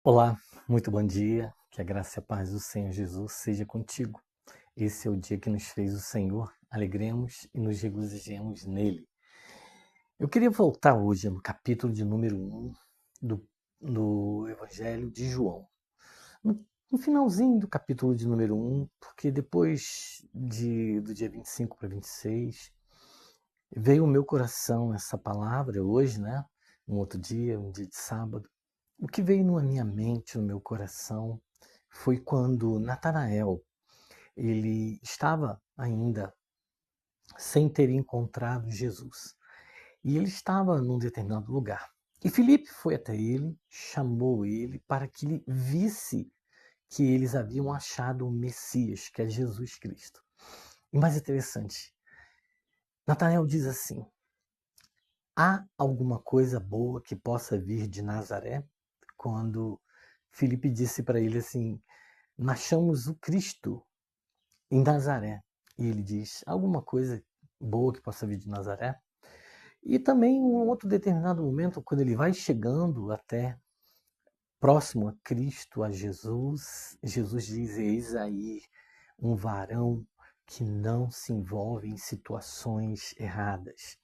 Olá, muito bom dia. Que a graça e a paz do Senhor Jesus seja contigo. Esse é o dia que nos fez o Senhor. Alegremos e nos regozijemos nele. Eu queria voltar hoje no capítulo de número 1 do Evangelho de João. No finalzinho do capítulo de número 1, porque depois do dia 25 para 26, veio ao meu coração essa palavra hoje, né? Um outro dia, um dia de sábado. O que veio na minha mente, no meu coração, foi quando Natanael, ele estava ainda sem ter encontrado Jesus. E ele estava num determinado lugar. E Filipe foi até ele, chamou ele para que ele visse que eles haviam achado o Messias, que é Jesus Cristo. E mais interessante, Natanael diz assim: há alguma coisa boa que possa vir de Nazaré? Quando Filipe disse para ele assim: achamos o Cristo em Nazaré. E ele diz: alguma coisa boa que possa vir de Nazaré? E também em um outro determinado momento, quando ele vai chegando até próximo a Cristo, a Jesus, Jesus diz: eis aí um varão que não se envolve em situações erradas.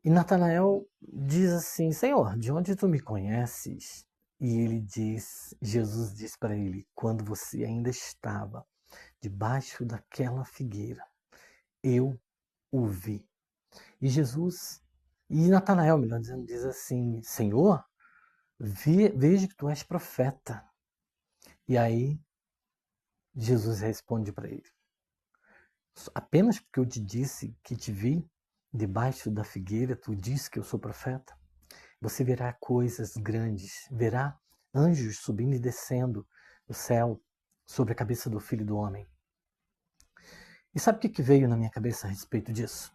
E Natanael diz assim: Senhor, de onde tu me conheces? E Jesus diz para ele: quando você ainda estava debaixo daquela figueira, eu o vi. E Natanael, melhor dizendo, diz assim: Senhor, vejo que tu és profeta. E aí Jesus responde para ele: apenas porque eu te disse que te vi debaixo da figueira, tu disse que eu sou profeta? Você verá coisas grandes, verá anjos subindo e descendo do céu sobre a cabeça do Filho do Homem. E sabe o que veio na minha cabeça a respeito disso?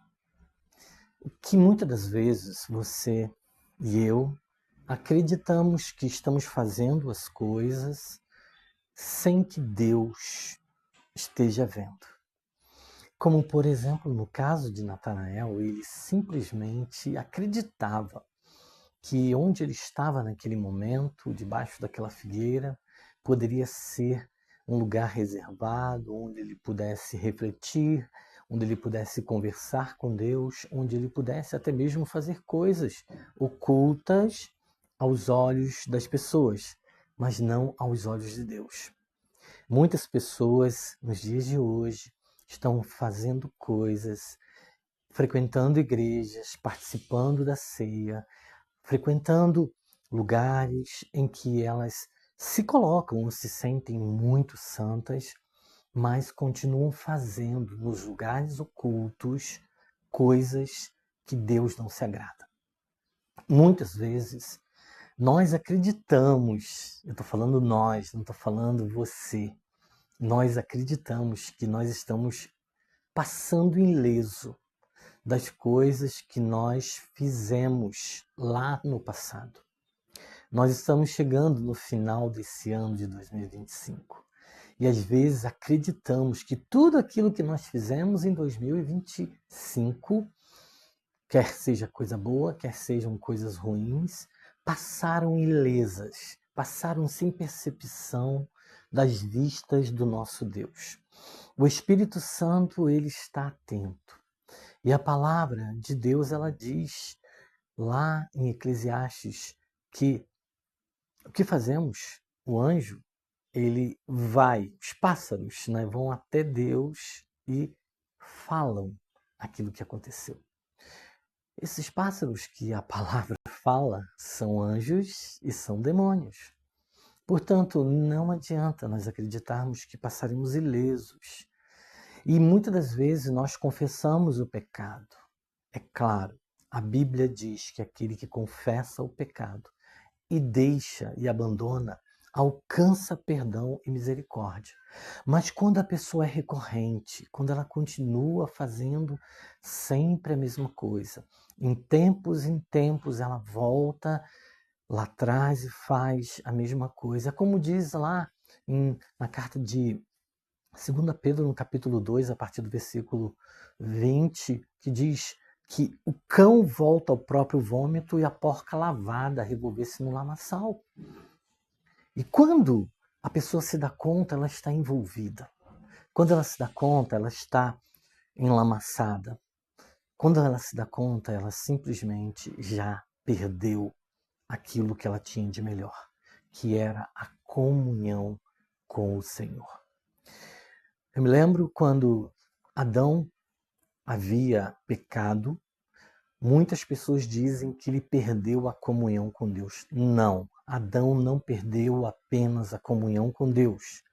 Que muitas das vezes você e eu acreditamos que estamos fazendo as coisas sem que Deus esteja vendo. Como, por exemplo, no caso de Natanael, ele simplesmente acreditava que onde ele estava naquele momento, debaixo daquela figueira, poderia ser um lugar reservado, onde ele pudesse refletir, onde ele pudesse conversar com Deus, onde ele pudesse até mesmo fazer coisas ocultas aos olhos das pessoas, mas não aos olhos de Deus. Muitas pessoas nos dias de hoje estão fazendo coisas, frequentando igrejas, participando da ceia, frequentando lugares em que elas se colocam ou se sentem muito santas, mas continuam fazendo nos lugares ocultos coisas que Deus não se agrada. Muitas vezes nós acreditamos, eu estou falando nós, não estou falando você, nós acreditamos que nós estamos passando ileso das coisas que nós fizemos lá no passado. Nós estamos chegando no final desse ano de 2025 e às vezes acreditamos que tudo aquilo que nós fizemos em 2025, quer seja coisa boa, quer sejam coisas ruins, passaram ilesas, passaram sem percepção das vistas do nosso Deus. O Espírito Santo, ele está atento. E a palavra de Deus, ela diz lá em Eclesiastes que o que fazemos? O anjo, ele vai, os pássaros, né, vão até Deus e falam aquilo que aconteceu. Esses pássaros que a palavra fala são anjos e são demônios. Portanto, não adianta nós acreditarmos que passaremos ilesos. E muitas das vezes nós confessamos o pecado. É claro, a Bíblia diz que aquele que confessa o pecado e deixa e abandona, alcança perdão e misericórdia. Mas quando a pessoa é recorrente, quando ela continua fazendo sempre a mesma coisa, em tempos ela volta lá atrás e faz a mesma coisa. Como diz lá na carta de 2 Pedro, no capítulo 2, a partir do versículo 20, que diz que o cão volta ao próprio vômito e a porca lavada a revolver-se no lamaçal. E quando a pessoa se dá conta, ela está envolvida. Quando ela se dá conta, ela está enlamaçada. Quando ela se dá conta, ela simplesmente já perdeu aquilo que ela tinha de melhor, que era a comunhão com o Senhor. Eu me lembro quando Adão havia pecado, muitas pessoas dizem que ele perdeu a comunhão com Deus. Não, Adão não perdeu apenas a comunhão com Deus.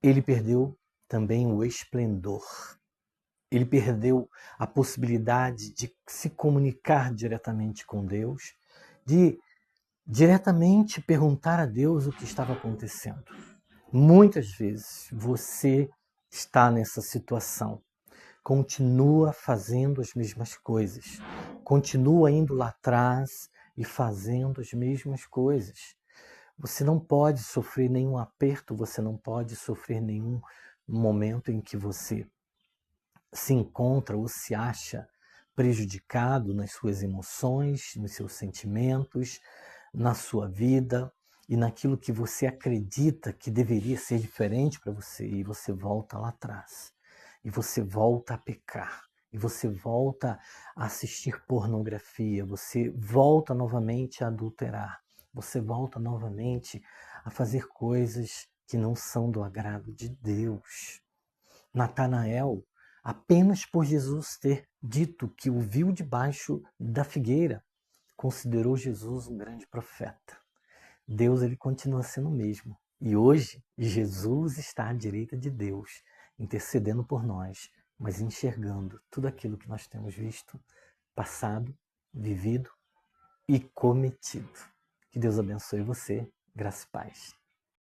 Ele perdeu também o esplendor. Ele perdeu a possibilidade de se comunicar diretamente com Deus, de diretamente perguntar a Deus o que estava acontecendo. Muitas vezes você está nessa situação. Continua fazendo as mesmas coisas. Continua indo lá atrás e fazendo as mesmas coisas. Você não pode sofrer nenhum aperto, você não pode sofrer nenhum momento em que você se encontra ou se acha prejudicado nas suas emoções, nos seus sentimentos, na sua vida e naquilo que você acredita que deveria ser diferente para você, e você volta lá atrás. E você volta a pecar. E você volta a assistir pornografia. Você volta novamente a adulterar. Você volta novamente a fazer coisas que não são do agrado de Deus. Natanael, apenas por Jesus ter dito que o viu debaixo da figueira, considerou Jesus um grande profeta. Deus, ele continua sendo o mesmo. E hoje, Jesus está à direita de Deus, intercedendo por nós, mas enxergando tudo aquilo que nós temos visto, passado, vivido e cometido. Que Deus abençoe você. Graça e paz.